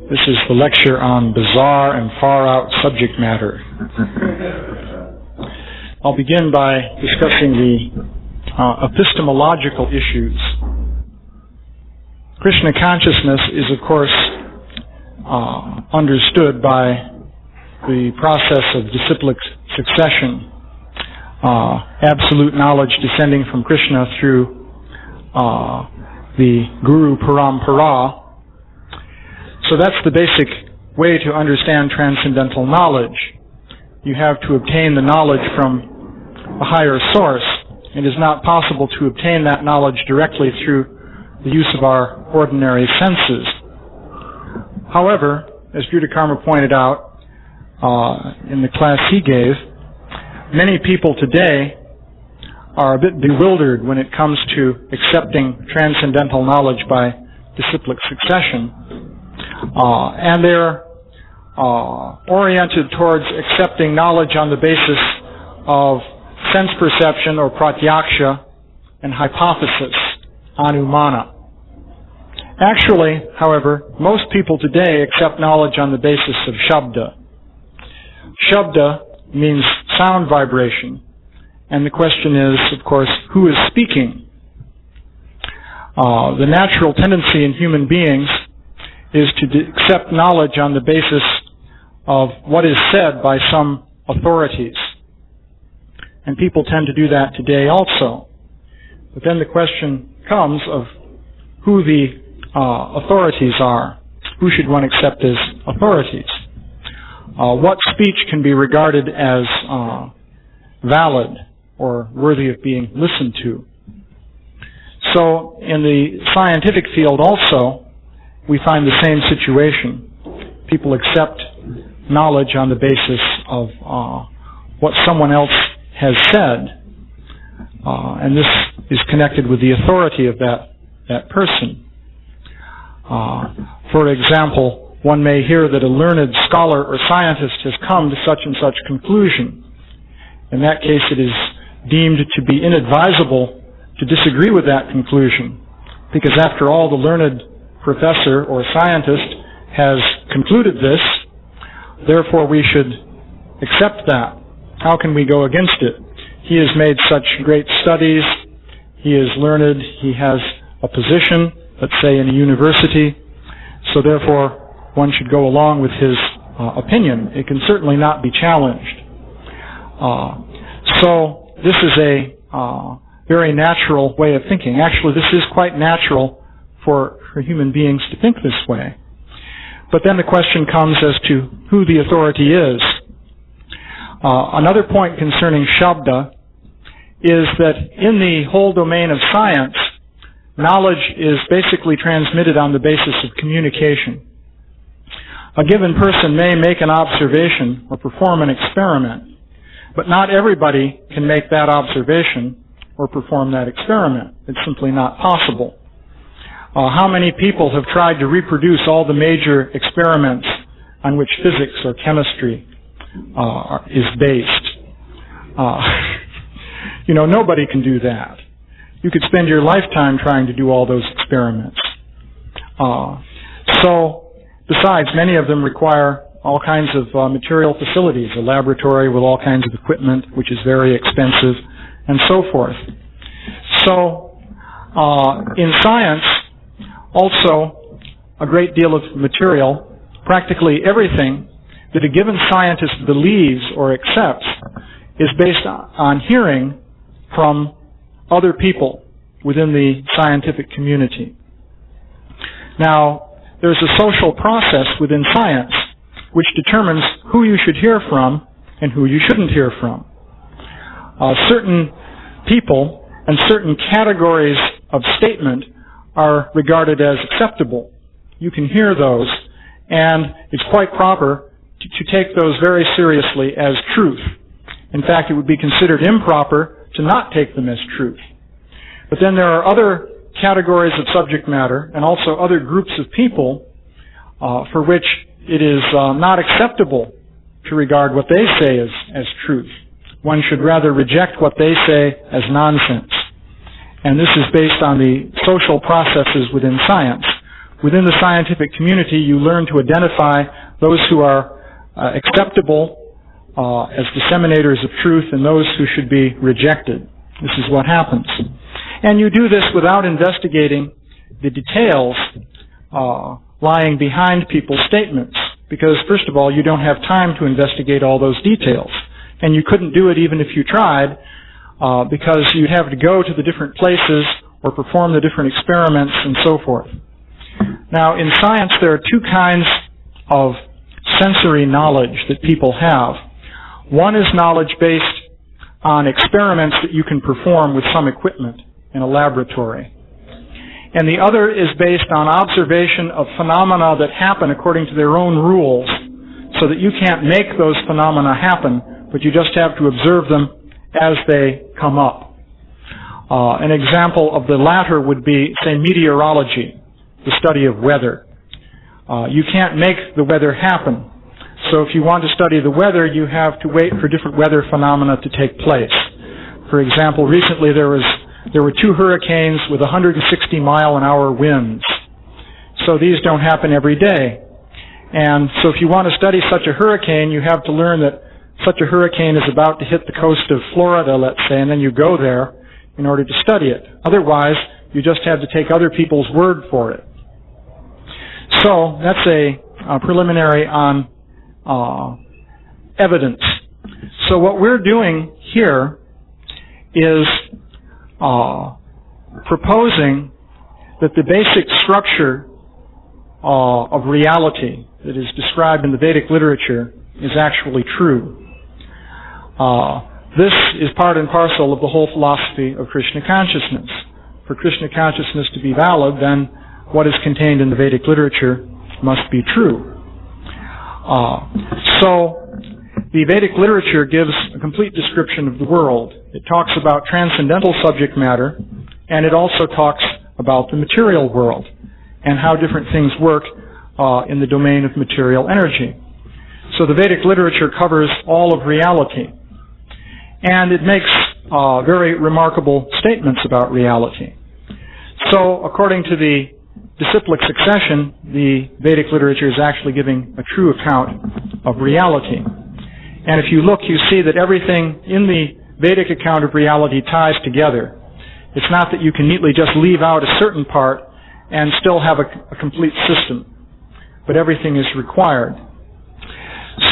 This is the lecture on bizarre and far-out subject matter. I'll begin by discussing the epistemological issues. Krishna consciousness is, of course, understood by the process of disciplic succession, absolute knowledge descending from Krishna through the Guru Parampara. So that's the basic way to understand transcendental knowledge. You have to obtain the knowledge from a higher source. It is not possible to obtain that knowledge directly through the use of our ordinary senses. However, as Judakarma pointed out in the class he gave, many people today are a bit bewildered when it comes to accepting transcendental knowledge by disciplic succession. And they're oriented towards accepting knowledge on the basis of sense perception or pratyaksha and hypothesis, anumana. Actually, however, most people today accept knowledge on the basis of shabda. Shabda means sound vibration. And the question is, of course, who is speaking? The natural tendency in human beings is to accept knowledge on the basis of what is said by some authorities. And people tend to do that today also. But then the question comes of who the authorities are. Who should one accept as authorities? What speech can be regarded as valid or worthy of being listened to? So in the scientific field also, we find the same situation. People accept knowledge on the basis of what someone else has said, and this is connected with the authority of that person. For example, one may hear that a learned scholar or scientist has come to such and such conclusion. In that case, it is deemed to be inadvisable to disagree with that conclusion, because after all, the learned professor or scientist has concluded this, therefore we should accept that. How can we go against it? He has made such great studies, he is learned, he has a position, let's say in a university, so therefore one should go along with his opinion. It can certainly not be challenged. So this is a very natural way of thinking. Actually, this is quite natural for human beings to think this way. But then the question comes as to who the authority is. Another point concerning Shabda is that in the whole domain of science, knowledge is basically transmitted on the basis of communication. A given person may make an observation or perform an experiment, but not everybody can make that observation or perform that experiment. It's simply not possible. How many people have tried to reproduce all the major experiments on which physics or chemistry is based? Nobody can do that. You could spend your lifetime trying to do all those experiments. So, besides, many of them require all kinds of material facilities, a laboratory with all kinds of equipment, which is very expensive, and so forth. So, in science, also, a great deal of material, practically everything that a given scientist believes or accepts is based on hearing from other people within the scientific community. Now, there's a social process within science which determines who you should hear from and who you shouldn't hear from. Certain people and certain categories of statement are regarded as acceptable. You can hear those, and it's quite proper to take those very seriously as truth. In fact, it would be considered improper to not take them as truth. But then there are other categories of subject matter, and also other groups of people for which it is not acceptable to regard what they say as truth. One should rather reject what they say as nonsense. And this is based on the social processes within science. within the scientific community, you learn to identify those who are acceptable as disseminators of truth and those who should be rejected. This is what happens. And you do this without investigating the details lying behind people's statements. Because, first of all, you don't have time to investigate all those details. And you couldn't do it even if you tried, because you'd have to go to the different places or perform the different experiments and so forth. Now, in science, there are two kinds of sensory knowledge that people have. One is knowledge based on experiments that you can perform with some equipment in a laboratory. And the other is based on observation of phenomena that happen according to their own rules, so that you can't make those phenomena happen, but you just have to observe them as they come up. An example of the latter would be, say, meteorology, the study of weather. You can't make the weather happen. So if you want to study the weather, you have to wait for different weather phenomena to take place. For example, recently there were 2 hurricanes with 160-mile-an-hour winds. So these don't happen every day. And so if you want to study such a hurricane, you have to learn that such a hurricane is about to hit the coast of Florida, let's say, and then you go there in order to study it. Otherwise, you just have to take other people's word for it. So that's a preliminary on evidence. So what we're doing here is proposing that the basic structure of reality that is described in the Vedic literature is actually true. This is part and parcel of the whole philosophy of Krishna consciousness. For Krishna consciousness to be valid, then what is contained in the Vedic literature must be true. So the Vedic literature gives a complete description of the world. It talks about transcendental subject matter, and it also talks about the material world and how different things work in the domain of material energy. So the Vedic literature covers all of reality. And it makes very remarkable statements about reality. So, according to the disciplic succession, the Vedic literature is actually giving a true account of reality. And if you look, you see that everything in the Vedic account of reality ties together. It's not that you can neatly just leave out a certain part and still have a complete system, but everything is required.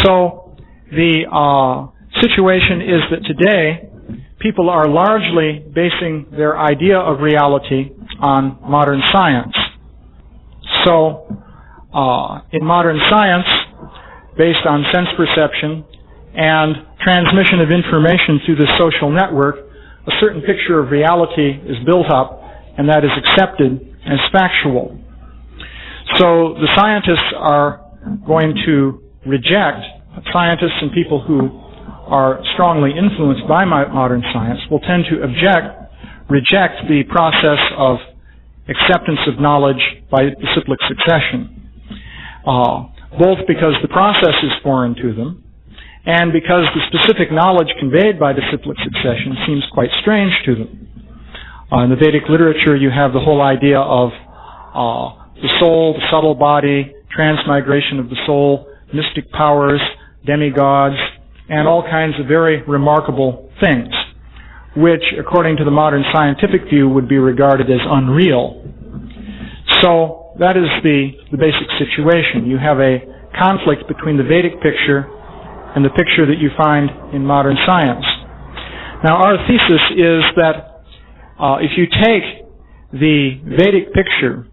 So, the situation is that today people are largely basing their idea of reality on modern science. So, in modern science, based on sense perception and transmission of information through the social network, a certain picture of reality is built up, and that is accepted as factual. So the scientists are going to reject, scientists and people who are strongly influenced by modern science will tend to reject the process of acceptance of knowledge by disciplic succession, both because the process is foreign to them and because the specific knowledge conveyed by disciplic succession seems quite strange to them. In the Vedic literature, you have the whole idea of the soul, the subtle body, transmigration of the soul, mystic powers, demigods, and all kinds of very remarkable things, which, according to the modern scientific view, would be regarded as unreal. So, that is the basic situation. You have a conflict between the Vedic picture and the picture that you find in modern science. Now, our thesis is that if you take the Vedic picture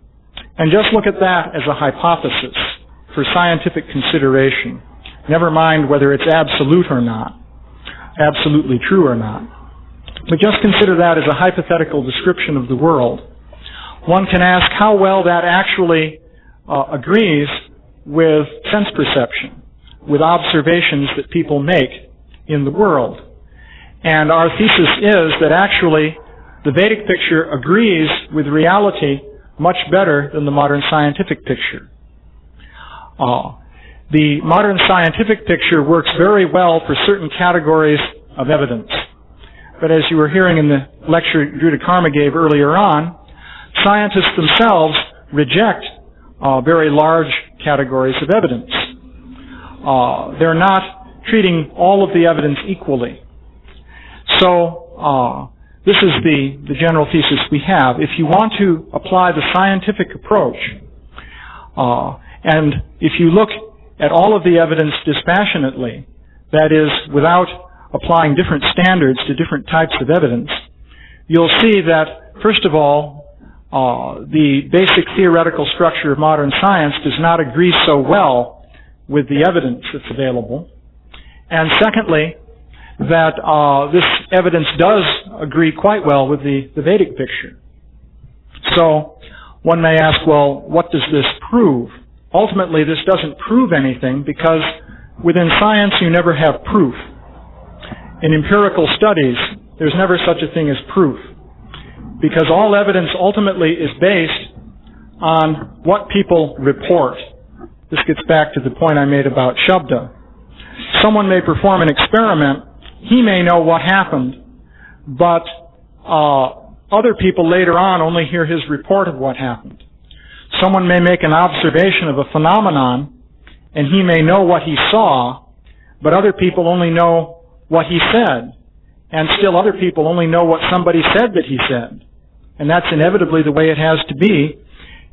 and just look at that as a hypothesis for scientific consideration, never mind whether it's absolute or not, absolutely true or not, but just consider that as a hypothetical description of the world, one can ask how well that actually agrees with sense perception, with observations that people make in the world. And our thesis is that actually the Vedic picture agrees with reality much better than the modern scientific picture. The modern scientific picture works very well for certain categories of evidence. But as you were hearing in the lecture Dhruta Karma gave earlier on, scientists themselves reject very large categories of evidence. They're not treating all of the evidence equally. So this is the general thesis we have. If you want to apply the scientific approach, and if you look at all of the evidence dispassionately, that is, without applying different standards to different types of evidence, you'll see that, first of all, the basic theoretical structure of modern science does not agree so well with the evidence that's available. And secondly, that this evidence does agree quite well with the Vedic picture. So one may ask, well, what does this prove? Ultimately, this doesn't prove anything because within science you never have proof. In empirical studies, there's never such a thing as proof, because all evidence ultimately is based on what people report. This gets back to the point I made about Shabda. Someone may perform an experiment, he may know what happened, but other people later on only hear his report of what happened. Someone may make an observation of a phenomenon, and he may know what he saw, but other people only know what he said, and still other people only know what somebody said that he said. And that's inevitably the way it has to be,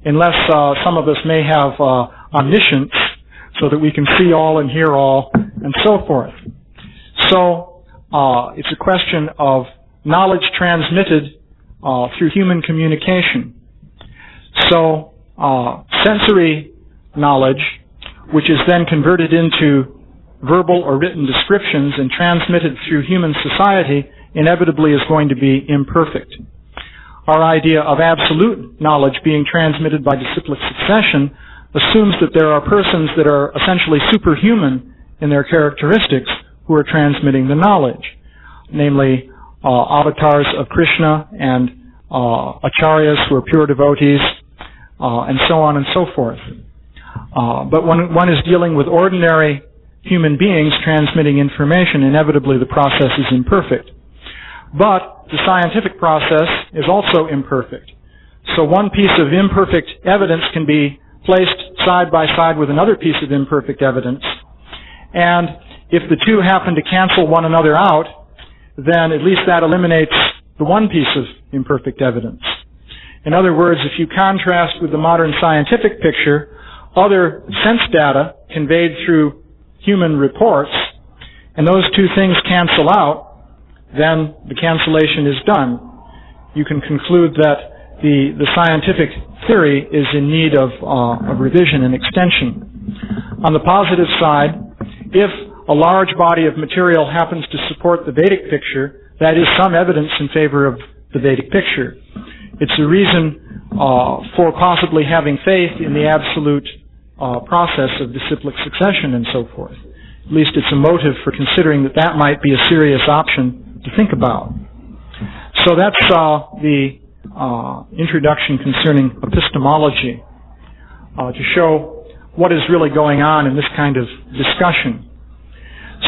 unless some of us may have omniscience, so that we can see all and hear all, and so forth. So it's a question of knowledge transmitted through human communication. So sensory knowledge, which is then converted into verbal or written descriptions and transmitted through human society, inevitably is going to be imperfect. Our idea of absolute knowledge being transmitted by disciplic succession assumes that there are persons that are essentially superhuman in their characteristics who are transmitting the knowledge, namely avatars of Krishna and acharyas who are pure devotees, and so on and so forth. But when one is dealing with ordinary human beings transmitting information, inevitably the process is imperfect. But the scientific process is also imperfect. So one piece of imperfect evidence can be placed side by side with another piece of imperfect evidence, and if the two happen to cancel one another out, then at least that eliminates the one piece of imperfect evidence. In other words, if you contrast with the modern scientific picture other sense data conveyed through human reports, and those two things cancel out, then the cancellation is done. You can conclude that the scientific theory is in need of revision and extension. On the positive side, if a large body of material happens to support the Vedic picture, that is some evidence in favor of the Vedic picture. It's a reason for possibly having faith in the absolute process of disciplic succession and so forth. At least it's a motive for considering that that might be a serious option to think about. So that's the introduction concerning epistemology, to show what is really going on in this kind of discussion.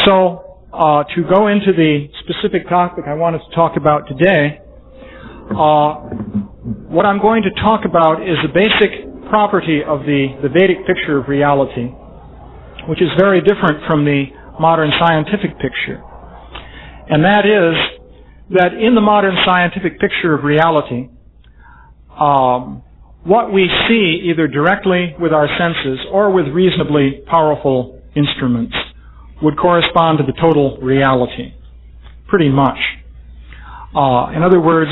So to go into the specific topic I wanted to talk about today, what I'm going to talk about is a basic property of the Vedic picture of reality, which is very different from the modern scientific picture. And that is that in the modern scientific picture of reality, what we see either directly with our senses or with reasonably powerful instruments would correspond to the total reality, pretty much. In other words,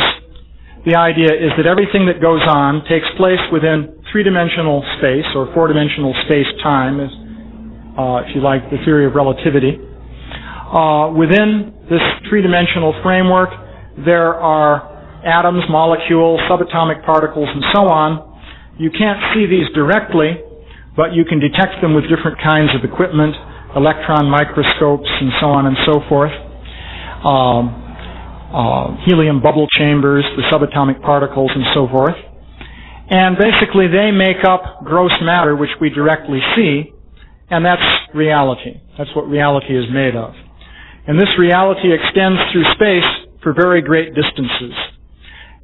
the idea is that everything that goes on takes place within three-dimensional space, or four-dimensional space-time, if you like, the theory of relativity. Within this three-dimensional framework, there are atoms, molecules, subatomic particles, and so on. You can't see these directly, but you can detect them with different kinds of equipment, electron microscopes, and so on and so forth. Helium bubble chambers, the subatomic particles, and so forth. And basically they make up gross matter, which we directly see, and that's reality. That's what reality is made of. And this reality extends through space for very great distances.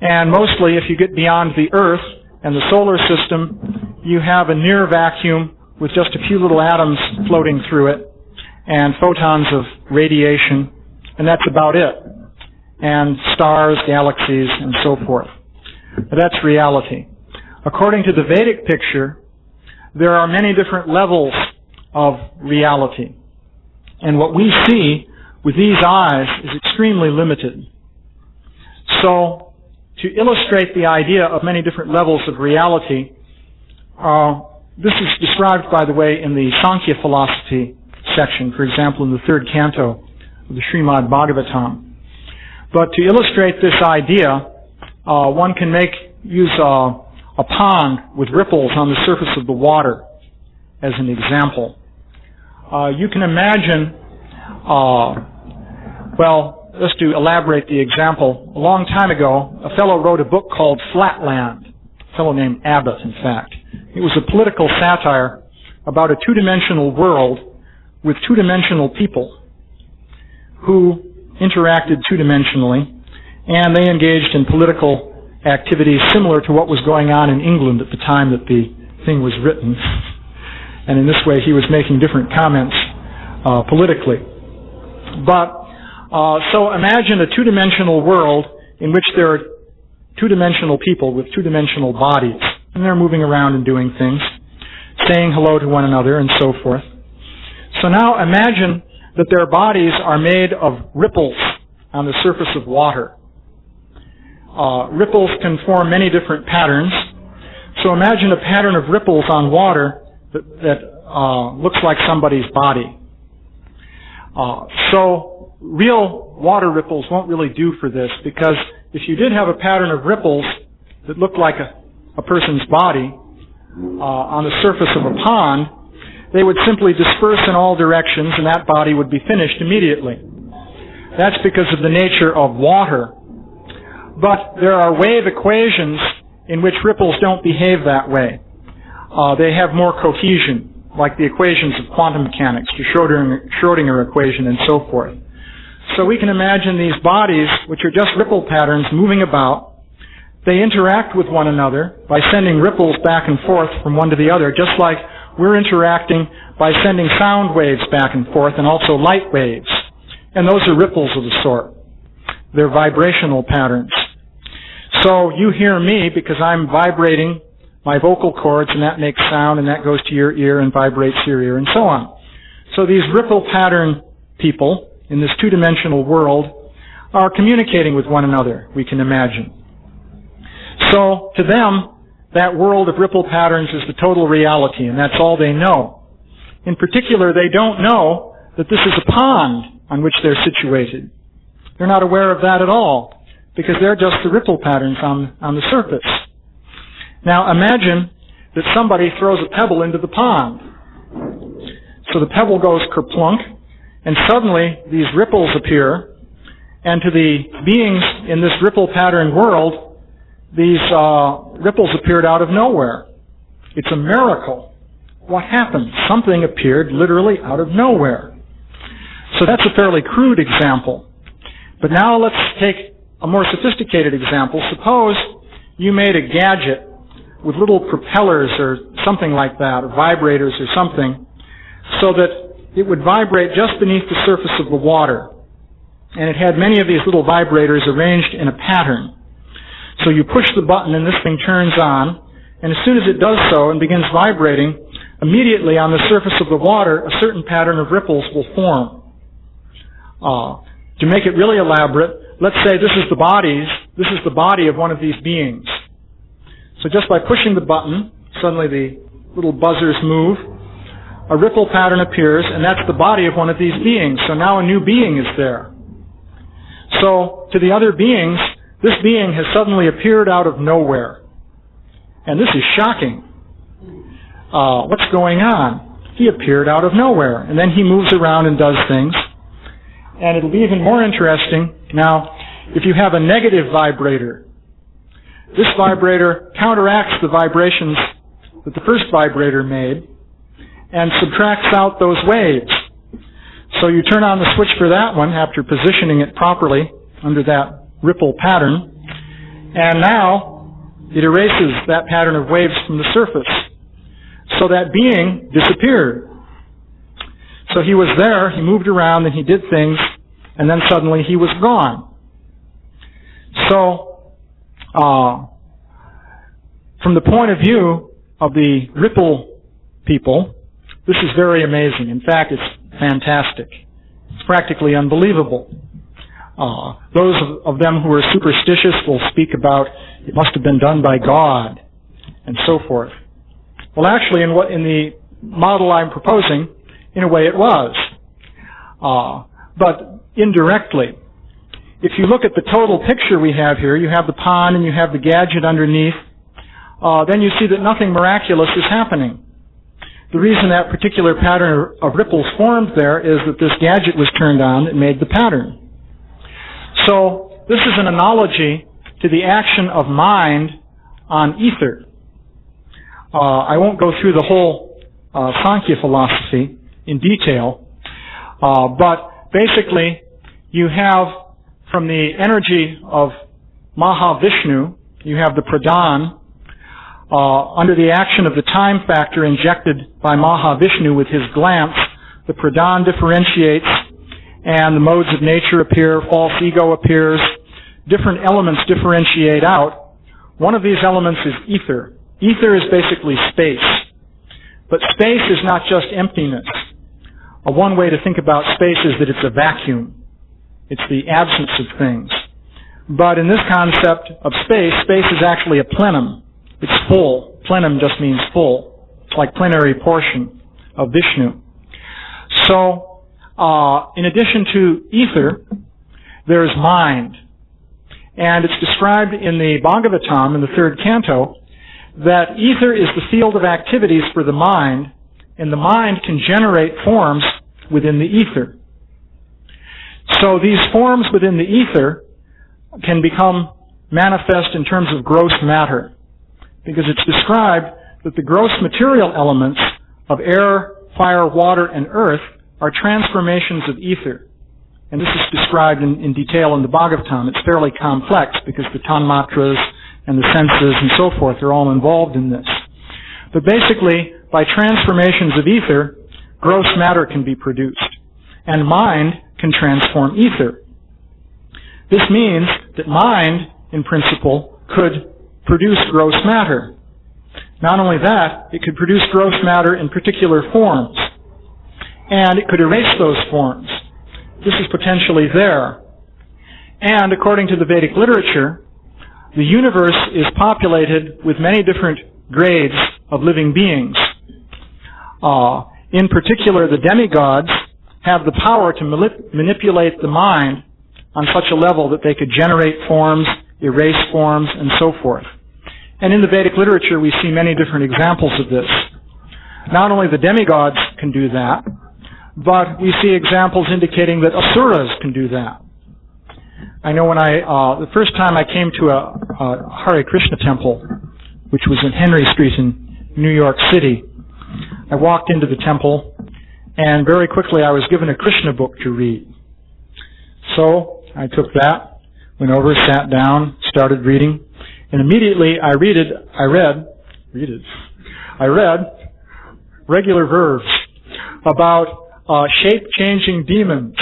And mostly, if you get beyond the Earth, and the solar system, you have a near vacuum with just a few little atoms floating through it and photons of radiation, and that's about it. And stars, galaxies, and so forth. That's reality. According to the Vedic picture, there are many different levels of reality. And what we see with these eyes is extremely limited. So, to illustrate the idea of many different levels of reality, this is described, by the way, in the Sankhya philosophy section, for example, in the 3rd canto of the Srimad Bhagavatam. But to illustrate this idea, one can use a pond with ripples on the surface of the water as an example. You can imagine, just to elaborate the example, a long time ago, a fellow wrote a book called Flatland, a fellow named Abbott, in fact. It was a political satire about a two-dimensional world with two-dimensional people who interacted two-dimensionally, and they engaged in political activities similar to what was going on in England at the time that the thing was written. And in this way, he was making different comments politically. But, so imagine a two-dimensional world in which there are two-dimensional people with two-dimensional bodies, and they're moving around and doing things, saying hello to one another, and so forth. So now imagine that their bodies are made of ripples on the surface of water. Ripples can form many different patterns. So imagine a pattern of ripples on water that looks like somebody's body. So real water ripples won't really do for this, because if you did have a pattern of ripples that looked like a person's body on the surface of a pond, they would simply disperse in all directions and that body would be finished immediately. That's because of the nature of water. But there are wave equations in which ripples don't behave that way. They have more cohesion, like the equations of quantum mechanics, the Schrödinger equation, and so forth. So we can imagine these bodies, which are just ripple patterns moving about. They interact with one another by sending ripples back and forth from one to the other, just like we're interacting by sending sound waves back and forth, and also light waves. And those are ripples of the sort. They're vibrational patterns. So you hear me because I'm vibrating my vocal cords, and that makes sound, and that goes to your ear and vibrates your ear, and so on. So these ripple pattern people in this two-dimensional world are communicating with one another, we can imagine. So to them, that world of ripple patterns is the total reality, and that's all they know. In particular, they don't know that this is a pond on which they're situated. They're not aware of that at all, because they're just the ripple patterns on the surface. Now imagine that somebody throws a pebble into the pond. So the pebble goes kerplunk, and suddenly these ripples appear, and to the beings in this ripple pattern world, these ripples appeared out of nowhere. It's a miracle. What happened? Something appeared literally out of nowhere. So that's a fairly crude example. But now let's take a more sophisticated example. Suppose you made a gadget with little propellers or something like that, or vibrators or something, so that it would vibrate just beneath the surface of the water. And it had many of these little vibrators arranged in a pattern. So you push the button and this thing turns on, and as soon as it does so and begins vibrating, immediately on the surface of the water, a certain pattern of ripples will form. To make it really elaborate, let's say this is the body of one of these beings. So just by pushing the button, suddenly the little buzzers move, a ripple pattern appears, and that's the body of one of these beings. So now a new being is there. So to the other beings, this being has suddenly appeared out of nowhere. And this is shocking. What's going on? He appeared out of nowhere. And then he moves around and does things. And it'll be even more interesting. Now, if you have a negative vibrator, this vibrator counteracts the vibrations that the first vibrator made and subtracts out those waves. So you turn on the switch for that one after positioning it properly under that ripple pattern, and now it erases that pattern of waves from the surface. So that being disappeared. So he was there, he moved around, and he did things, and then suddenly he was gone. So, from the point of view of the Ripple people, this is very amazing. In fact, it's fantastic. It's practically unbelievable. Those of them who are superstitious will speak about it must have been done by God, and so forth. Well, actually, in the model I'm proposing, in a way it was. But indirectly, if you look at the total picture we have here, you have the pond and you have the gadget underneath, then you see that nothing miraculous is happening. The reason that particular pattern of ripples formed there is that this gadget was turned on that made the pattern. So, this is an analogy to the action of mind on ether. I won't go through the whole Sankhya philosophy in detail, but basically you have from the energy of Mahavishnu, you have the pradhan, under the action of the time factor injected by Mahavishnu with his glance, the pradhan differentiates and the modes of nature appear, false ego appears, different elements differentiate out. One of these elements is ether. Ether is basically space. But space is not just emptiness. One way to think about space is that it's a vacuum. It's the absence of things. But in this concept of space, space is actually a plenum. It's full. Plenum just means full. It's like plenary portion of Vishnu. So, in addition to ether, there is mind. And it's described in the Bhagavatam, in the 3rd canto, that ether is the field of activities for the mind, and the mind can generate forms within the ether. So these forms within the ether can become manifest in terms of gross matter, because it's described that the gross material elements of air, fire, water, and earth are transformations of ether. And this is described in detail in the Bhagavatam. It's fairly complex because the tanmatras and the senses and so forth are all involved in this. But basically, by transformations of ether, gross matter can be produced. And mind can transform ether. This means that mind, in principle, could produce gross matter. Not only that, it could produce gross matter in particular forms. And it could erase those forms. This is potentially there. And according to the Vedic literature, the universe is populated with many different grades of living beings. In particular, the demigods have the power to manipulate the mind on such a level that they could generate forms, erase forms, and so forth. And in the Vedic literature, we see many different examples of this. Not only the demigods can do that, but we see examples indicating that asuras can do that. I know when the first time I came to a Hare Krishna temple, which was in Henry Street in New York City, I walked into the temple, and very quickly I was given a Krishna book to read. So I took that, went over, sat down, started reading, and immediately I read regular verbs about shape-changing demons.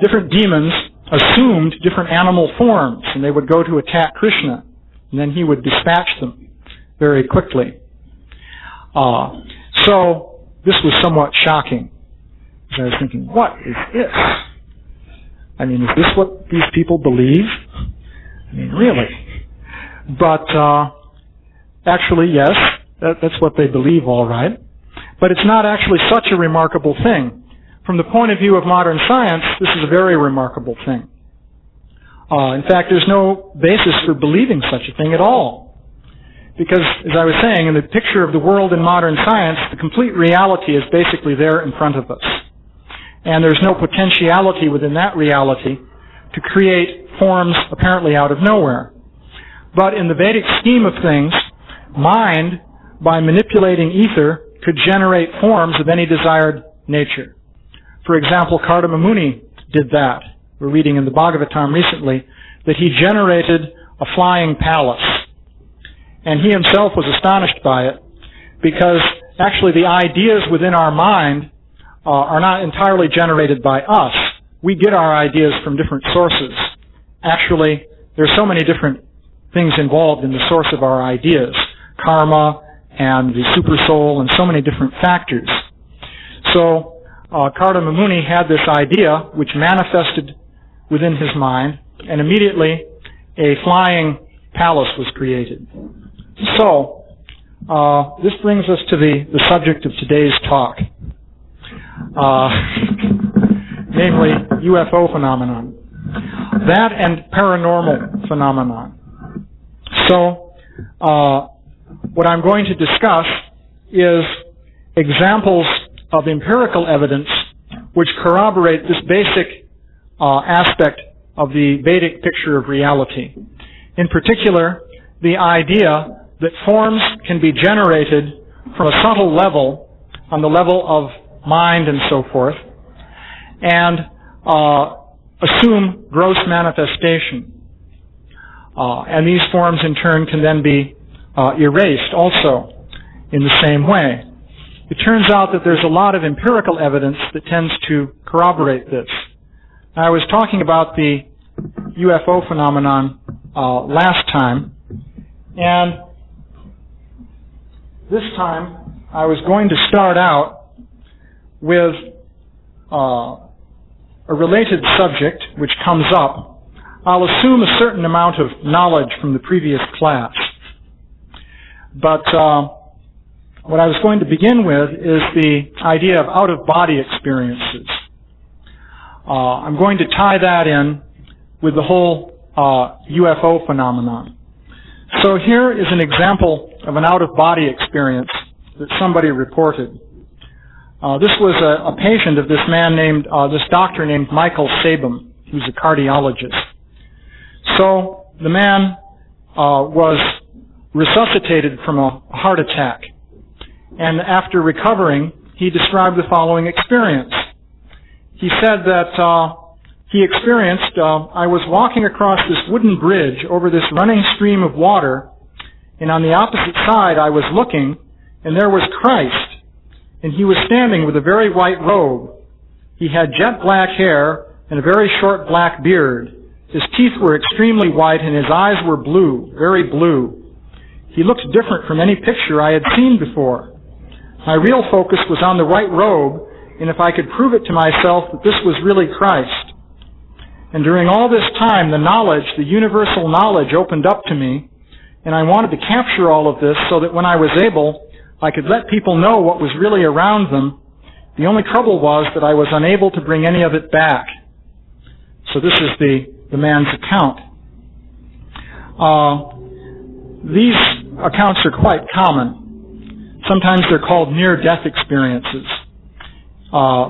Different demons assumed different animal forms, and they would go to attack Krishna, and then he would dispatch them very quickly. So this was somewhat shocking. I was thinking, what is this? I mean, is this what these people believe? I mean, really? But actually, yes, that's what they believe, all right. But it's not actually such a remarkable thing. From the point of view of modern science, this is a very remarkable thing. In fact, there's no basis for believing such a thing at all. Because, as I was saying, in the picture of the world in modern science, the complete reality is basically there in front of us. And there's no potentiality within that reality to create forms apparently out of nowhere. But in the Vedic scheme of things, mind, by manipulating ether, could generate forms of any desired nature. For example, Kardama Muni did that. We're reading in the Bhagavatam recently that he generated a flying palace. And he himself was astonished by it, because actually the ideas within our mind are not entirely generated by us. We get our ideas from different sources. Actually, there's so many different things involved in the source of our ideas. Karma and the supersoul and so many different factors. So Kardama Muni had this idea which manifested within his mind, and immediately a flying palace was created. So this brings us to the subject of today's talk, namely UFO phenomenon. That and paranormal phenomenon. So what I'm going to discuss is examples of empirical evidence which corroborate this basic aspect of the Vedic picture of reality. In particular, the idea that forms can be generated from a subtle level, on the level of mind and so forth, and assume gross manifestation. And these forms in turn can then be erased also in the same way. It turns out that there's a lot of empirical evidence that tends to corroborate this. I was talking about the UFO phenomenon last time, and this time I was going to start out with a related subject which comes up. I'll assume a certain amount of knowledge from the previous class. But what I was going to begin with is the idea of out-of-body experiences. I'm going to tie that in with the whole UFO phenomenon. So here is an example of an out-of-body experience that somebody reported. This was a patient of this doctor named Michael Sabum, who's a cardiologist. So the man was resuscitated from a heart attack. And after recovering, he described the following experience. He said that he experienced, I was walking across this wooden bridge over this running stream of water, and on the opposite side I was looking, and there was Christ, and he was standing with a very white robe. He had jet black hair and a very short black beard. His teeth were extremely white, and his eyes were blue, very blue. He looked different from any picture I had seen before. My real focus was on the white robe, and if I could prove it to myself that this was really Christ. And during all this time, the knowledge, the universal knowledge opened up to me, and I wanted to capture all of this so that when I was able, I could let people know what was really around them. The only trouble was that I was unable to bring any of it back. So this is the man's account. These accounts are quite common. Sometimes they're called near-death experiences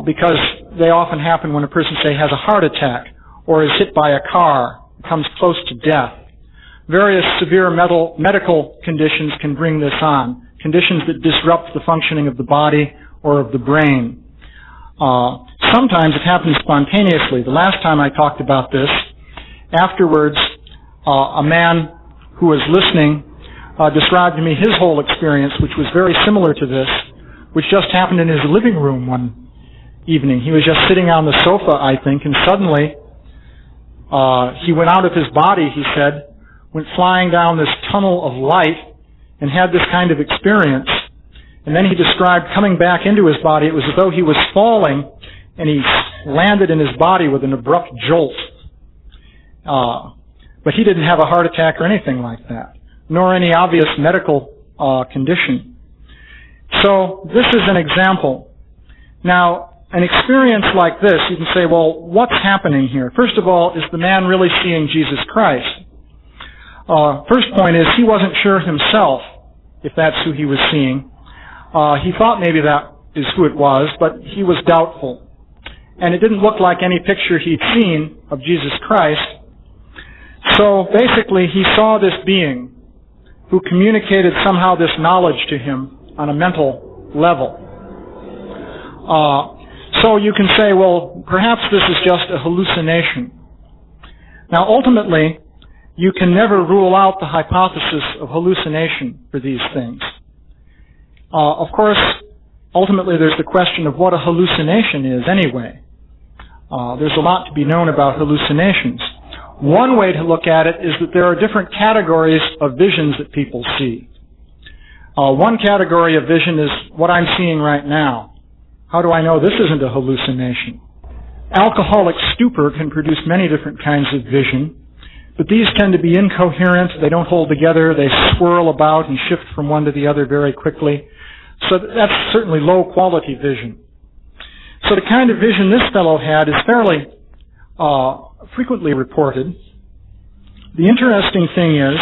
because they often happen when a person, say, has a heart attack or is hit by a car, comes close to death. Various severe medical conditions can bring this on, conditions that disrupt the functioning of the body or of the brain. Sometimes it happens spontaneously. The last time I talked about this, afterwards, a man who was listening described to me his whole experience, which was very similar to this, which just happened in his living room one evening. He was just sitting on the sofa, I think, and suddenly he went out of his body, he said, went flying down this tunnel of light and had this kind of experience. And then he described coming back into his body. It was as though he was falling, and he landed in his body with an abrupt jolt. But he didn't have a heart attack or anything like that, nor any obvious medical condition. So this is an example. Now, an experience like this, you can say, well, what's happening here? First of all, is the man really seeing Jesus Christ? First point is, he wasn't sure himself if that's who he was seeing. He thought maybe that is who it was, but he was doubtful. And it didn't look like any picture he'd seen of Jesus Christ. So basically, he saw this being who communicated somehow this knowledge to him on a mental level. So you can say, well, perhaps this is just a hallucination. Now, ultimately, you can never rule out the hypothesis of hallucination for these things. Of course, ultimately there's the question of what a hallucination is anyway. There's a lot to be known about hallucinations. One way to look at it is that there are different categories of visions that people see. One category of vision is what I'm seeing right now. How do I know this isn't a hallucination? Alcoholic stupor can produce many different kinds of vision, but these tend to be incoherent, they don't hold together, they swirl about and shift from one to the other very quickly. So that's certainly low quality vision. So the kind of vision this fellow had is fairly frequently reported. The interesting thing is,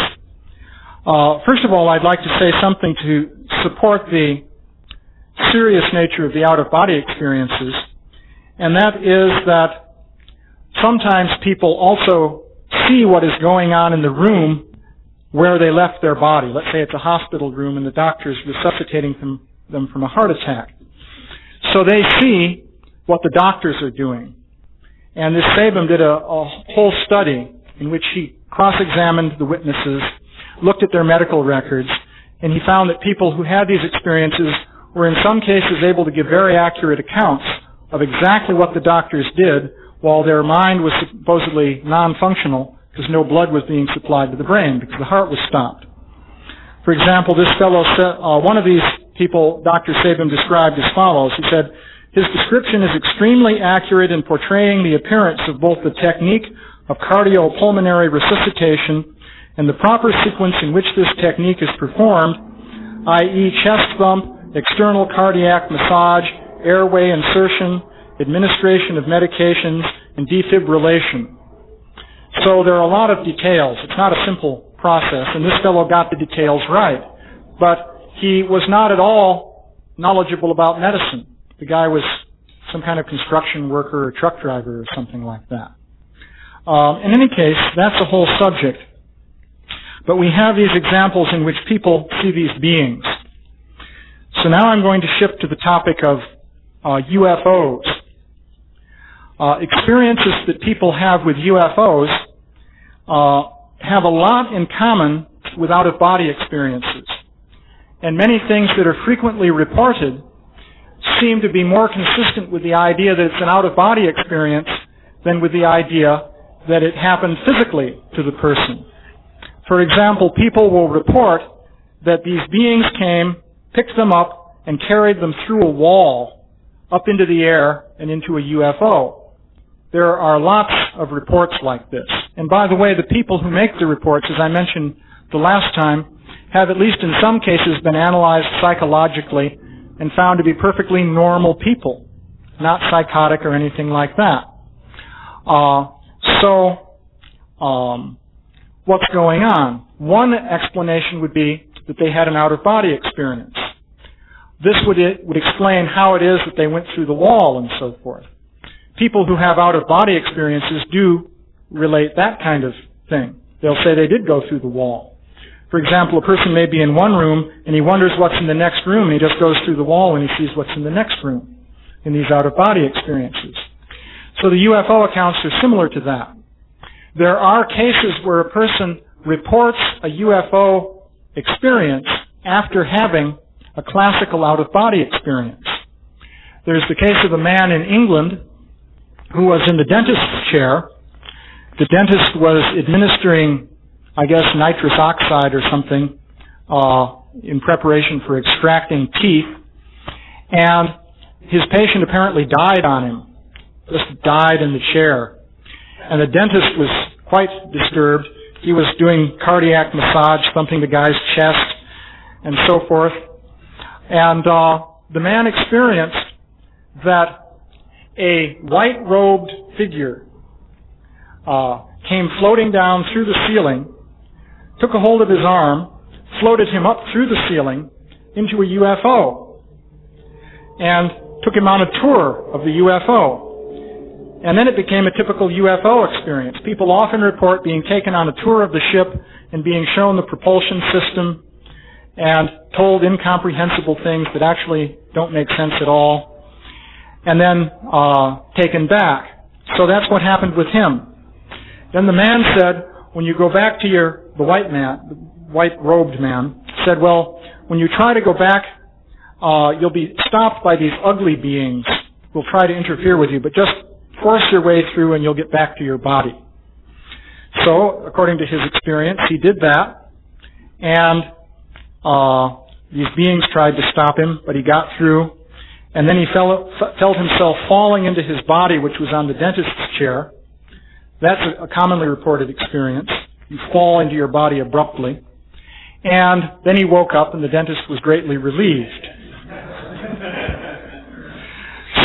first of all, I'd like to say something to support the serious nature of the out-of-body experiences, and that is that sometimes people also see what is going on in the room where they left their body. Let's say it's a hospital room and the doctor is resuscitating them from a heart attack. So they see what the doctors are doing. And this Sabam did a whole study in which he cross-examined the witnesses, looked at their medical records, and he found that people who had these experiences were in some cases able to give very accurate accounts of exactly what the doctors did while their mind was supposedly non-functional because no blood was being supplied to the brain because the heart was stopped. For example, this fellow said, one of these people Dr. Sabam described as follows. He said, his description is extremely accurate in portraying the appearance of both the technique of cardiopulmonary resuscitation and the proper sequence in which this technique is performed, i.e. chest thump, external cardiac massage, airway insertion, administration of medications, and defibrillation. So there are a lot of details. It's not a simple process, and this fellow got the details right. But he was not at all knowledgeable about medicine. The guy was some kind of construction worker or truck driver or something like that. In any case, that's a whole subject. But we have these examples in which people see these beings. So now I'm going to shift to the topic of UFOs. Experiences that people have with UFOs have a lot in common with out-of-body experiences. And many things that are frequently reported seem to be more consistent with the idea that it's an out-of-body experience than with the idea that it happened physically to the person. For example, people will report that these beings came, picked them up, and carried them through a wall up into the air and into a UFO. There are lots of reports like this. And by the way, the people who make the reports, as I mentioned the last time, have at least in some cases been analyzed psychologically and found to be perfectly normal people, not psychotic or anything like that. What's going on? One explanation would be that they had an out-of-body experience. This would explain how it is that they went through the wall and so forth. People who have out-of-body experiences do relate that kind of thing. They'll say they did go through the wall. For example, a person may be in one room and he wonders what's in the next room, and he just goes through the wall and he sees what's in the next room in these out-of-body experiences. So the UFO accounts are similar to that. There are cases where a person reports a UFO experience after having a classical out-of-body experience. There's the case of a man in England who was in the dentist's chair. The dentist was administering, I guess, nitrous oxide or something in preparation for extracting teeth, and his patient apparently died on him, just died in the chair. And the dentist was quite disturbed. He was doing cardiac massage, thumping the guy's chest, and so forth. And the man experienced that a white-robed figure came floating down through the ceiling, took a hold of his arm, floated him up through the ceiling into a UFO, and took him on a tour of the UFO. And then it became a typical UFO experience. People often report being taken on a tour of the ship and being shown the propulsion system and told incomprehensible things that actually don't make sense at all, and then taken back. So that's what happened with him. Then the man said, when you go back to the white-robed man, said, well, when you try to go back, you'll be stopped by these ugly beings who will try to interfere with you, but just force your way through and you'll get back to your body. So, according to his experience, he did that, and these beings tried to stop him, but he got through, and then he felt himself falling into his body, which was on the dentist's chair. That's a commonly reported experience. You fall into your body abruptly. And then he woke up, and the dentist was greatly relieved.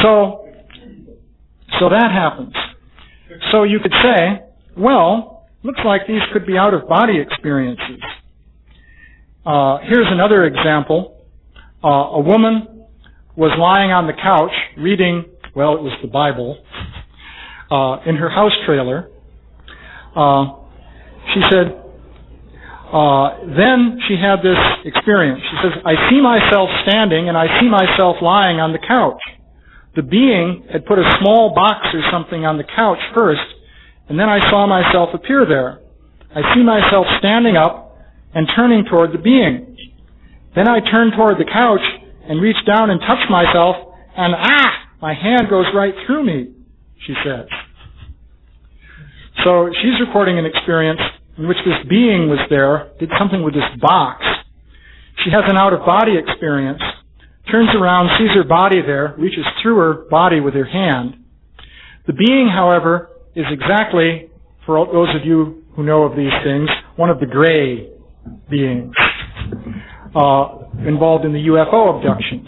So that happens. So you could say, well, looks like these could be out-of-body experiences. Here's another example. A woman was lying on the couch reading, well, it was the Bible, in her house trailer. She said, then she had this experience. She says, I see myself standing and I see myself lying on the couch. The being had put a small box or something on the couch first, and then I saw myself appear there. I see myself standing up and turning toward the being. Then I turn toward the couch and reach down and touch myself, and my hand goes right through me, she says. So she's reporting an experience in which this being was there, did something with this box. She has an out-of-body experience, turns around, sees her body there, reaches through her body with her hand. The being, however, is exactly, for those of you who know of these things, one of the gray beings involved in the UFO abductions.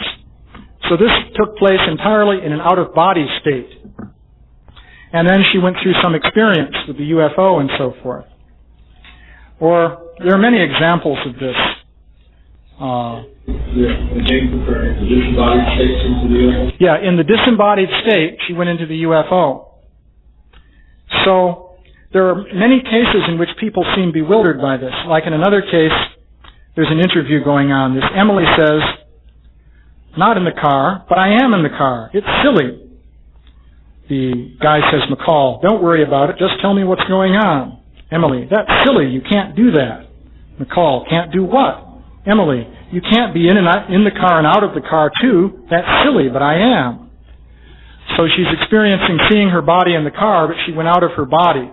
So this took place entirely in an out-of-body state. And then she went through some experience with the UFO and so forth. Or there are many examples of this. Yeah, in the disembodied state, she went into the UFO. So there are many cases in which people seem bewildered by this. Like in another case, there's an interview going on. This Emily says, not in the car, but I am in the car. It's silly. The guy says, McCall, don't worry about it. Just tell me what's going on. Emily, that's silly. You can't do that. McCall, can't do what? Emily, you can't be in the car and out of the car too. That's silly, but I am. So she's experiencing seeing her body in the car, but she went out of her body.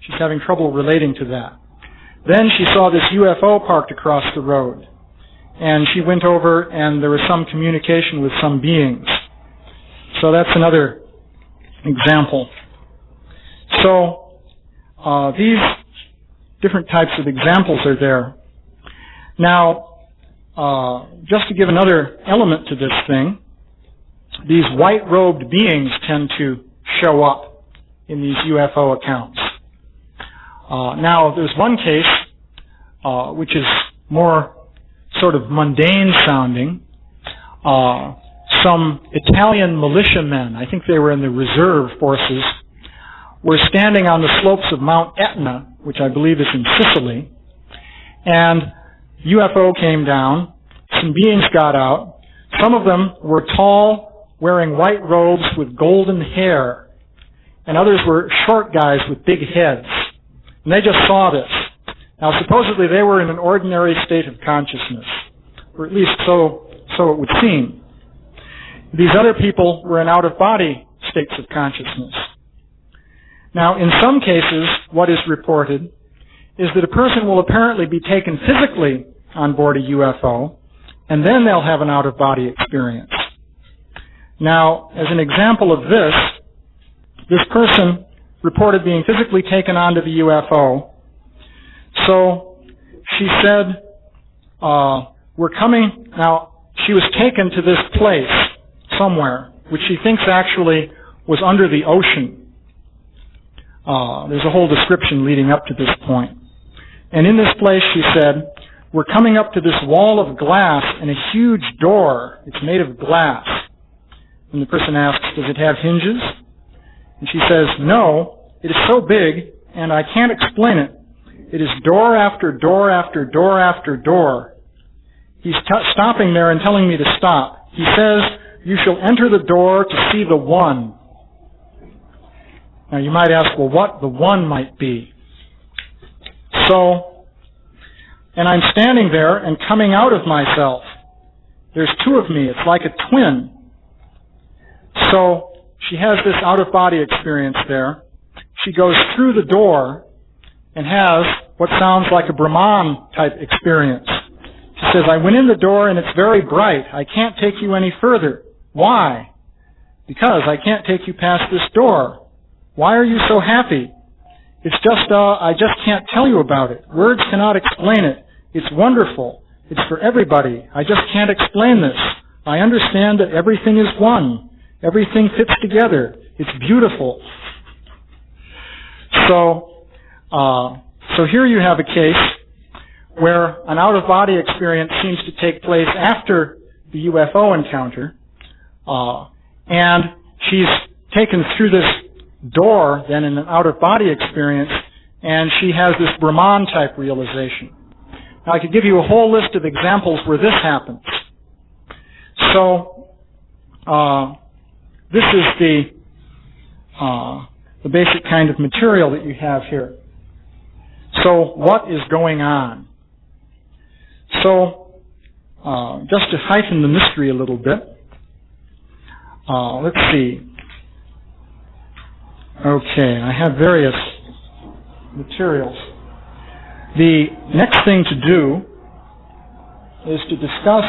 She's having trouble relating to that. Then she saw this UFO parked across the road. And she went over and there was some communication with some beings. So that's another example. So these different types of examples are there. Now, just to give another element to this thing, these white-robed beings tend to show up in these UFO accounts. Now, there's one case which is more sort of mundane sounding. Some Italian militiamen, I think they were in the reserve forces, were standing on the slopes of Mount Etna, which I believe is in Sicily, and UFO came down, some beings got out. Some of them were tall, wearing white robes with golden hair, and others were short guys with big heads. And they just saw this. Now, supposedly they were in an ordinary state of consciousness, or at least so it would seem. These other people were in out-of-body states of consciousness. Now, in some cases, what is reported is that a person will apparently be taken physically on board a UFO, and then they'll have an out-of-body experience. Now, as an example of this person reported being physically taken onto the UFO. So she said, we're coming, now she was taken to this place somewhere, which she thinks actually was under the ocean. There's a whole description leading up to this point. And in this place, she said, we're coming up to this wall of glass and a huge door. It's made of glass. And the person asks, does it have hinges? And she says, no, it is so big, and I can't explain it. It is door after door after door after door. He's stopping there and telling me to stop. He says, you shall enter the door to see the one. Now you might ask, well, what the one might be? So, and I'm standing there and coming out of myself. There's two of me. It's like a twin. So she has this out-of-body experience there. She goes through the door and has what sounds like a Brahman-type experience. She says, I went in the door and it's very bright. I can't take you any further. Why? Because I can't take you past this door. Why are you so happy? It's just, I just can't tell you about it. Words cannot explain it. It's wonderful. It's for everybody. I just can't explain this. I understand that everything is one. Everything fits together. It's beautiful. So here you have a case where an out-of-body experience seems to take place after the UFO encounter, and she's taken through this door then in an out-of-body experience, and she has this Brahman-type realization. Now, I could give you a whole list of examples where this happens. So, this is the basic kind of material that you have here. So, what is going on? So, just to heighten the mystery a little bit, let's see. Okay, I have various materials. The next thing to do is to discuss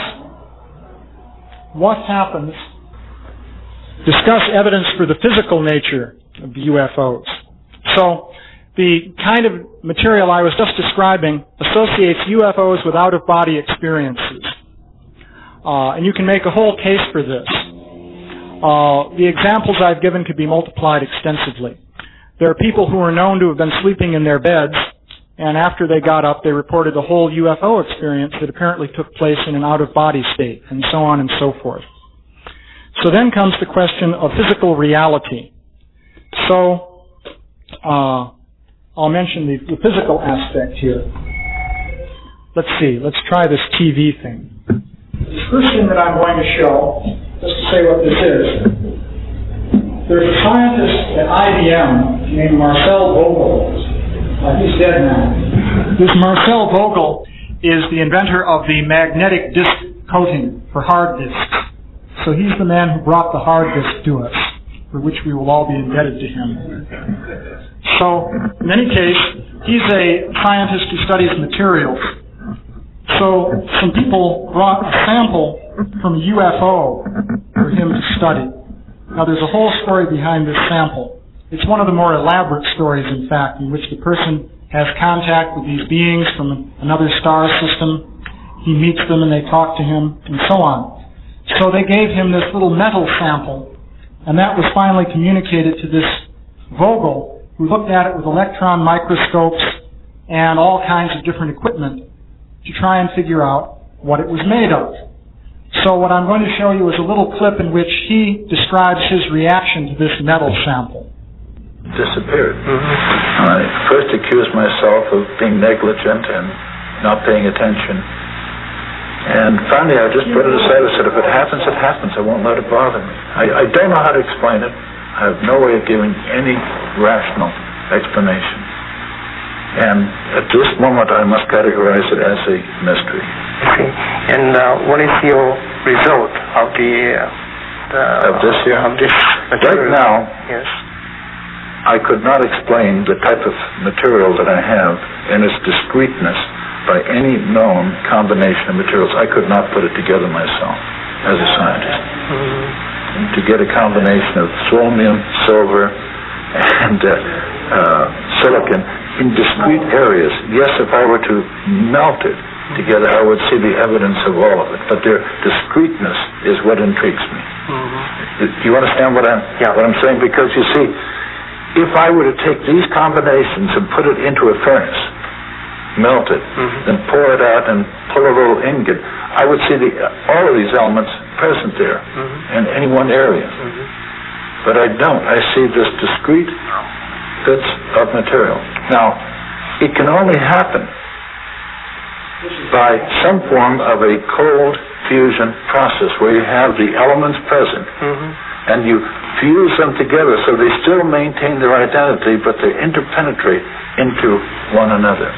what happens, discuss evidence for the physical nature of the UFOs. So, the kind of material I was just describing associates UFOs with out-of-body experiences. And you can make a whole case for this. The examples I've given could be multiplied extensively. There are people who are known to have been sleeping in their beds, and after they got up, they reported a whole UFO experience that apparently took place in an out-of-body state, and so on and so forth. So then comes the question of physical reality. So, I'll mention the physical aspect here. Let's see, let's try this TV thing. The first thing that I'm going to show, just to say what this is, there's a scientist at IBM named Marcel Vogel. He's dead now. This Marcel Vogel is the inventor of the magnetic disk coating for hard disks. So he's the man who brought the hard disk to us, for which we will all be indebted to him. So, in any case, he's a scientist who studies materials. So, some people brought a sample from a UFO for him to study. Now, there's a whole story behind this sample. It's one of the more elaborate stories, in fact, in which the person has contact with these beings from another star system. He meets them and they talk to him, and so on. So they gave him this little metal sample, and that was finally communicated to this Vogel, who looked at it with electron microscopes and all kinds of different equipment to try and figure out what it was made of. So what I'm going to show you is a little clip in which he describes his reaction to this metal sample. Disappeared. I first accused myself of being negligent and not paying attention. And finally I just put it aside. I said, if it happens, it happens. I won't let it bother me. I don't know how to explain it. I have no way of giving any rational explanation. And at this moment I must categorize it as a mystery. Okay. And what is your result of this here? Of this material? Right now, yes. I could not explain the type of material that I have and its discreteness by any known combination of materials. I could not put it together myself as a scientist. To get a combination of chromium, silver, and silicon in discrete areas. Yes, if I were to melt it together, I would see the evidence of all of it. But their discreteness is what intrigues me. Do you understand what I'm saying? Because you see, if I were to take these combinations and put it into a furnace, melt it, then pour it out and pull a little ingot, I would see all of these elements present there in any one area. But I don't. I see this discrete bits of material. Now, it can only happen by some form of a cold fusion process where you have the elements present and you fuse them together so they still maintain their identity, but they interpenetrate into one another.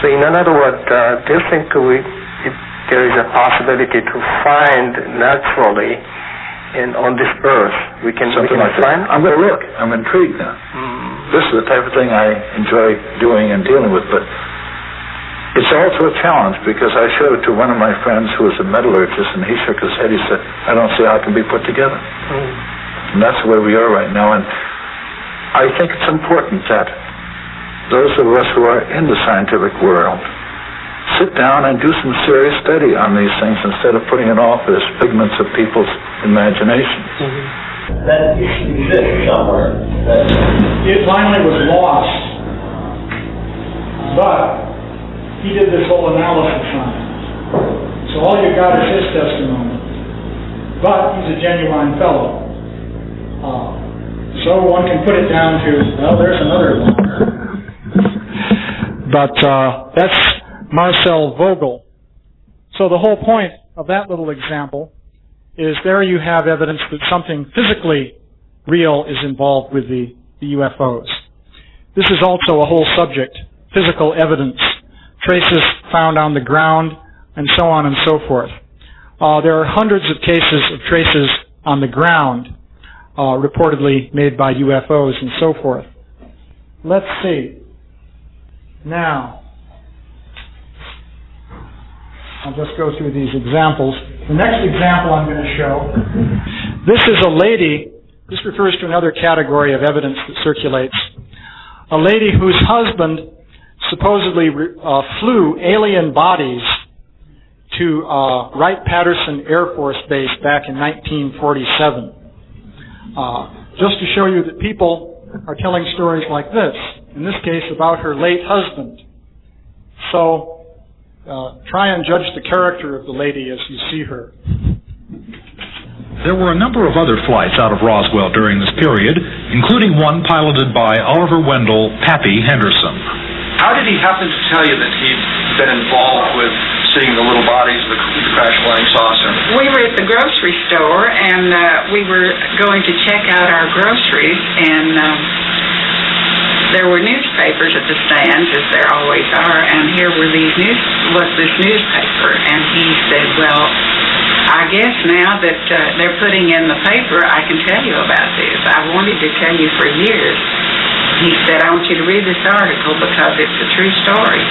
So in other words, do you think there is a possibility to find naturally on this earth we can find? I'm going to look. I'm intrigued now. This is the type of thing I enjoy doing and dealing with, but it's also a challenge because I showed it to one of my friends who was a metallurgist, and he shook his head. He said, I don't see how it can be put together. And that's where we are right now. And I think it's important that those of us who are in the scientific world sit down and do some serious study on these things instead of putting it off as figments of people's imaginations. That exists somewhere. It finally was lost, but he did this whole analysis on it. So all you got is his testimony. But he's a genuine fellow. So one can put it down to, well, there's another one. But that's Marcel Vogel. So the whole point of that little example is there you have evidence that something physically real is involved with the UFOs. This is also a whole subject, physical evidence, traces found on the ground, and so on and so forth. There are hundreds of cases of traces on the ground reportedly made by UFOs and so forth. Let's see. Now, I'll just go through these examples. The next example I'm going to show, this is a lady, this refers to another category of evidence that circulates, a lady whose husband supposedly flew alien bodies to Wright-Patterson Air Force Base back in 1947. Just to show you that people are telling stories like this, in this case about her late husband. So try and judge the character of the lady as you see her. There were a number of other flights out of Roswell during this period, including one piloted by Oliver Wendell "Pappy" Henderson. How did he happen to tell you that he'd been involved with seeing the little bodies of the crash flying saucer? We were at the grocery store, and we were going to check out our groceries, and there were newspapers at the stands, as there always are, and here were this newspaper, and he said, well, I guess now that they're putting in the paper, I can tell you about this. I wanted to tell you for years. He said, I want you to read this article because it's a true story.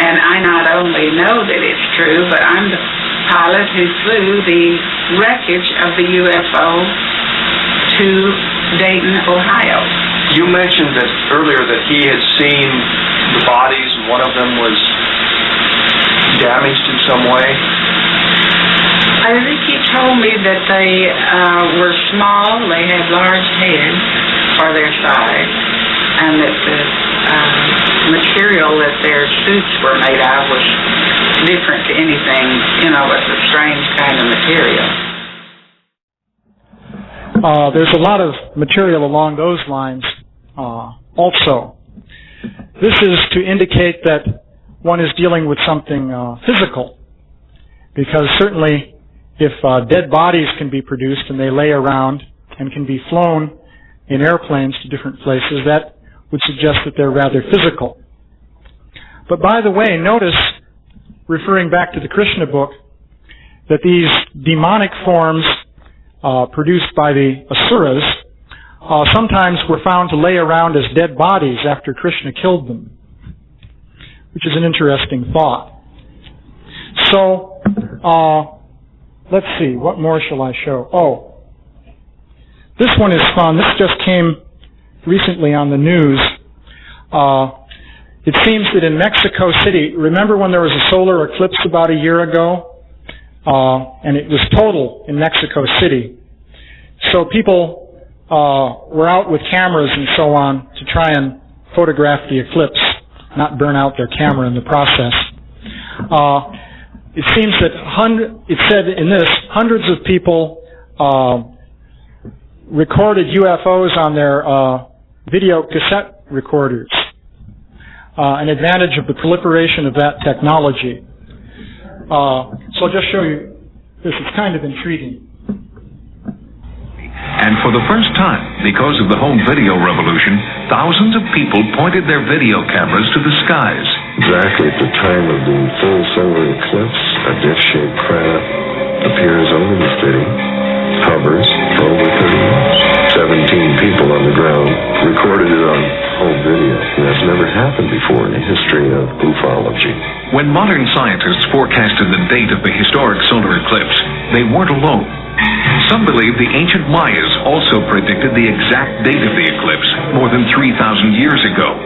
And I not only know that it's true, but I'm the pilot who flew the wreckage of the UFO to Dayton, Ohio. You mentioned that earlier that he had seen the bodies and one of them was damaged in some way. I think he told me that they were small, they had large heads for their size, and that the material that their suits were made of was different to anything, it's a strange kind of material. There's a lot of material along those lines also. This is to indicate that one is dealing with something physical, because certainly if dead bodies can be produced and they lay around and can be flown in airplanes to different places, that would suggest that they're rather physical. But by the way, notice, referring back to the Krishna book, that these demonic forms produced by the Asuras sometimes were found to lay around as dead bodies after Krishna killed them, which is an interesting thought. So, let's see, what more shall I show? Oh, this one is fun. This just came recently on the news. It seems that in Mexico City, remember when there was a solar eclipse about a year ago? And it was total in Mexico City. So people were out with cameras and so on to try and photograph the eclipse, not burn out their camera in the process. It seems that it said in this, hundreds of people recorded UFOs on their video cassette recorders, an advantage of the proliferation of that technology. So I'll just show you this. It's kind of intriguing. For the first time, because of the home video revolution, thousands of people pointed their video cameras to the skies. Exactly at the time of the full solar eclipse, a disc-shaped craft appears over the city, hovers for over 30 minutes. 17 people on the ground recorded it on home video. And that's never happened before in the history of ufology. When modern scientists forecasted the date of the historic solar eclipse, they weren't alone. Some believe the ancient Mayas also predicted the exact date of the eclipse more than 3,000 years ago.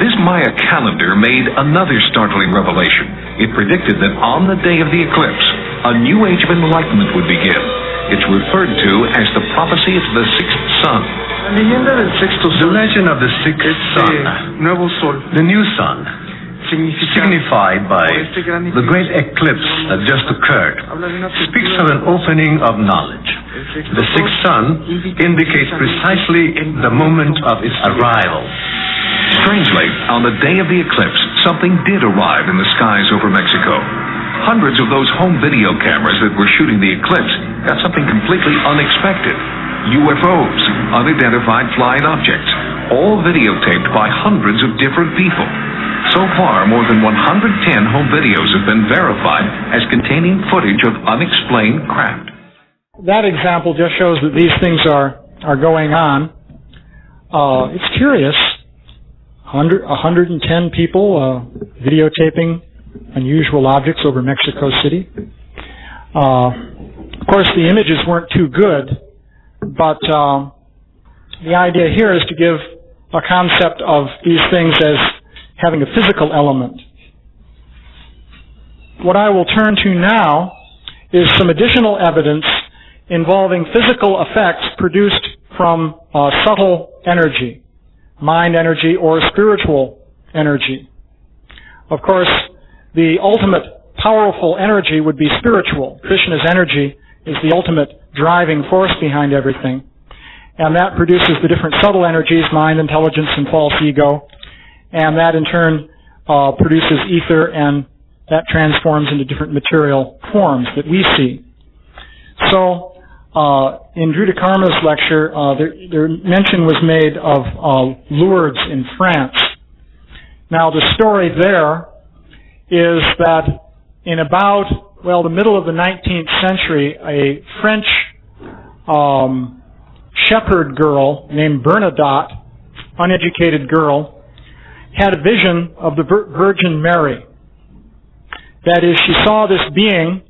This Maya calendar made another startling revelation. It predicted that on the day of the eclipse, a new age of enlightenment would begin. It's referred to as the prophecy of the sixth sun. The legend of the sixth sun, the new sun, signified by the great eclipse that just occurred, speaks of an opening of knowledge. The sixth sun indicates precisely the moment of its arrival. Strangely, on the day of the eclipse, something did arrive in the skies over Mexico. Hundreds of those home video cameras that were shooting the eclipse got something completely unexpected. UFOs, unidentified flying objects, all videotaped by hundreds of different people. So far, more than 110 home videos have been verified as containing footage of unexplained craft. That example just shows that these things are going on. It's curious. 110 people videotaping unusual objects over Mexico City. Of course, the images weren't too good, but the idea here is to give a concept of these things as having a physical element. What I will turn to now is some additional evidence involving physical effects produced from subtle energy, mind energy or spiritual energy. Of course, the ultimate powerful energy would be spiritual. Krishna's energy is the ultimate driving force behind everything. And that produces the different subtle energies, mind, intelligence, and false ego. And that in turn produces ether, and that transforms into different material forms that we see. So, in Drew DeKarma's lecture, there mention was made of Lourdes in France. Now, the story there is that in about, the middle of the 19th century, a French shepherd girl named Bernadotte, uneducated girl, had a vision of the Virgin Mary. That is, she saw this being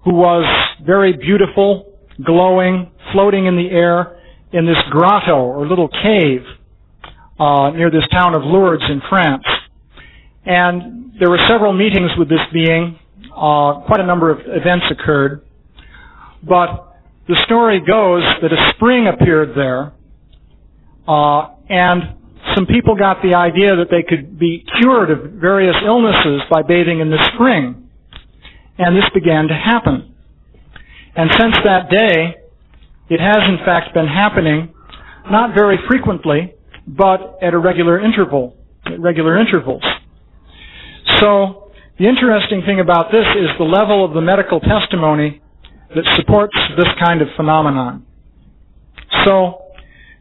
who was very beautiful, glowing, floating in the air in this grotto or little cave near this town of Lourdes in France. And there were several meetings with this being. Quite a number of events occurred. But the story goes that a spring appeared there, and some people got the idea that they could be cured of various illnesses by bathing in the spring. And this began to happen. And since that day, it has in fact been happening, not very frequently, but at regular intervals. So, the interesting thing about this is the level of the medical testimony that supports this kind of phenomenon. So,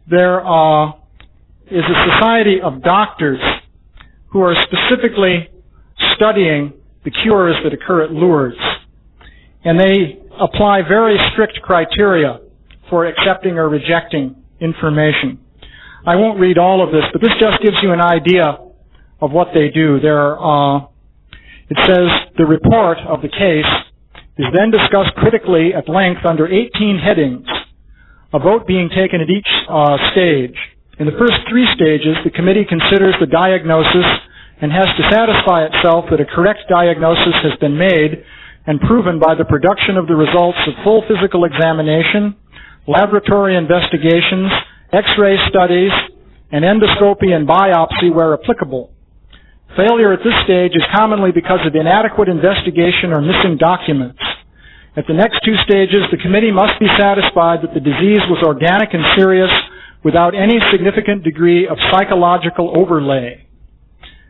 there is a society of doctors who are specifically studying the cures that occur at Lourdes. And they apply very strict criteria for accepting or rejecting information. I won't read all of this, but this just gives you an idea of what they do. It says, the report of the case is then discussed critically at length under 18 headings, a vote being taken at each stage. In the first 3 stages, the committee considers the diagnosis and has to satisfy itself that a correct diagnosis has been made and proven by the production of the results of full physical examination, laboratory investigations, X-ray studies, and endoscopy and biopsy where applicable. Failure at this stage is commonly because of inadequate investigation or missing documents. At the next 2 stages, the committee must be satisfied that the disease was organic and serious without any significant degree of psychological overlay.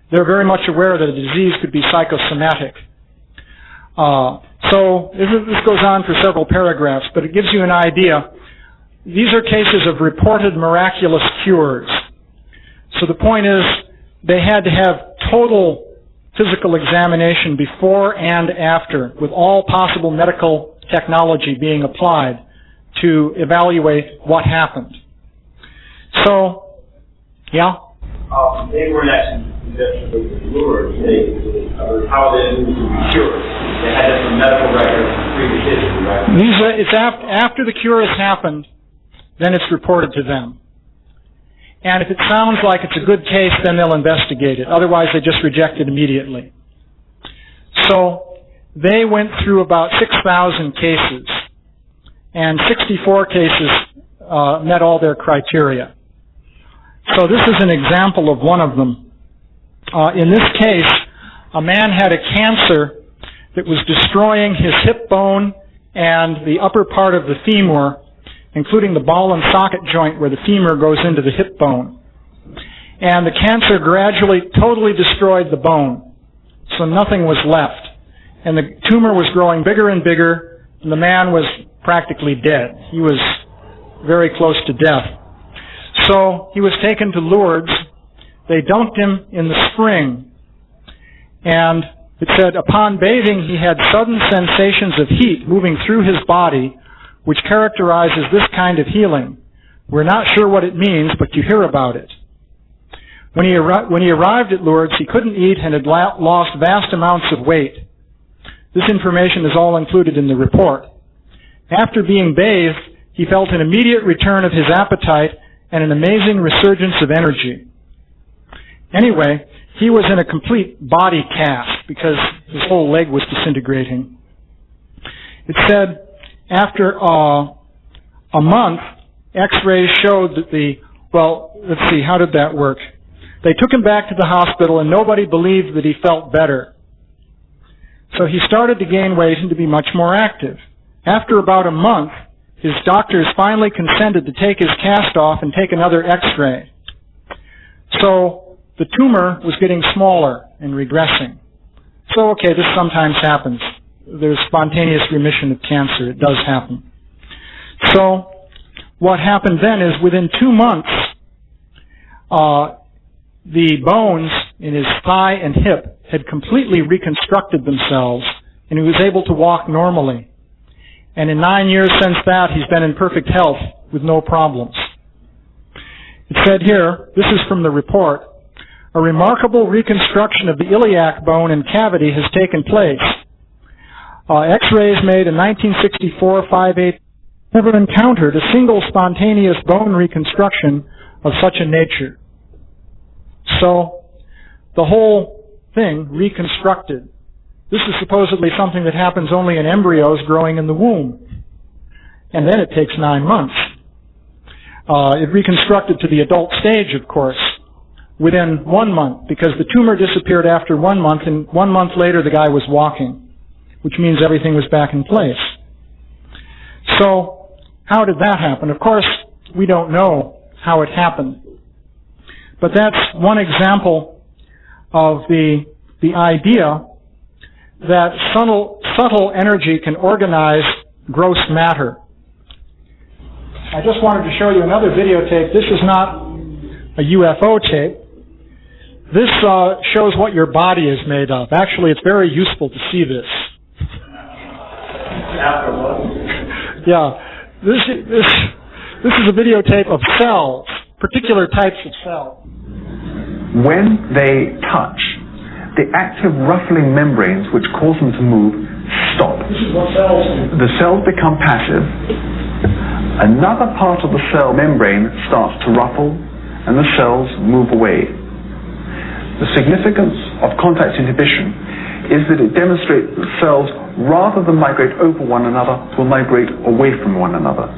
They're very much aware that a disease could be psychosomatic. So this goes on for several paragraphs, but it gives you an idea. these are cases of reported miraculous cures. So the point is, they had to have total physical examination before and after, with all possible medical technology being applied to evaluate what happened. So, yeah? They weren't actually investigating the lures. How they knew to be cured. They had it from medical records from previous history, right? It's after the cure has happened, then it's reported to them. And if it sounds like it's a good case, then they'll investigate it. Otherwise, they just reject it immediately. So, they went through about 6,000 cases, and 64 cases met all their criteria. So this is an example of one of them. In this case, a man had a cancer that was destroying his hip bone and the upper part of the femur, including the ball and socket joint where the femur goes into the hip bone. And the cancer gradually totally destroyed the bone, so nothing was left. And the tumor was growing bigger and bigger, and the man was practically dead. He was very close to death. So he was taken to Lourdes. They dunked him in the spring. And it said, upon bathing, he had sudden sensations of heat moving through his body, which characterizes this kind of healing. We're not sure what it means, but you hear about it. When he arrived at Lourdes, he couldn't eat and had lost vast amounts of weight. This information is all included in the report. After being bathed, he felt an immediate return of his appetite and an amazing resurgence of energy. Anyway, he was in a complete body cast because his whole leg was disintegrating. It said after a month, X-rays showed that let's see, how did that work? They took him back to the hospital and nobody believed that he felt better. So he started to gain weight and to be much more active. After about a month, his doctors finally consented to take his cast off and take another X-ray. So the tumor was getting smaller and regressing. So, okay, this sometimes happens. There's spontaneous remission of cancer. It does happen. So what happened then is within 2 months, the bones in his thigh and hip had completely reconstructed themselves, and he was able to walk normally. And in 9 years since that, he's been in perfect health with no problems. It said here, this is from the report, a remarkable reconstruction of the iliac bone and cavity has taken place. X-rays made in 1964-58 never encountered a single spontaneous bone reconstruction of such a nature. So, the whole thing reconstructed. This is supposedly something that happens only in embryos growing in the womb. And then it takes 9 months. It reconstructed to the adult stage, of course, within 1 month, because the tumor disappeared after 1 month, and 1 month later the guy was walking, which means everything was back in place. So, how did that happen? Of course, we don't know how it happened. But that's one example of the idea that subtle energy can organize gross matter. I just wanted to show you another videotape. This is not a UFO tape. This shows what your body is made of. Actually, it's very useful to see this. Yeah, this is a videotape of cells, particular types of cells. When they touch, the active ruffling membranes which cause them to move stop. The cells become passive. Another part of the cell membrane starts to ruffle and the cells move away. The significance of contact inhibition is that it demonstrates that cells, rather than migrate over one another, will migrate away from one another.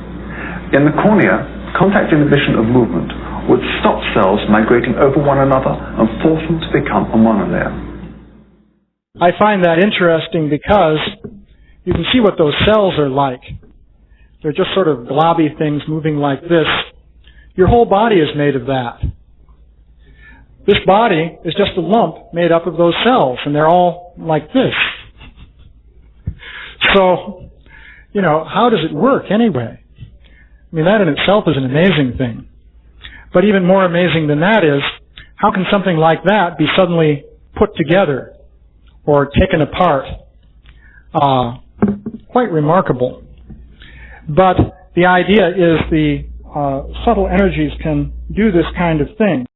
In the cornea, contact inhibition of movement would stop cells migrating over one another and force them to become a monolayer. I find that interesting because you can see what those cells are like. They're just sort of globby things moving like this. Your whole body is made of that. This body is just a lump made up of those cells, and they're all like this. So, how does it work anyway? I mean, that in itself is an amazing thing. But even more amazing than that is, how can something like that be suddenly put together or taken apart? Quite remarkable. But the idea is the subtle energies can do this kind of thing.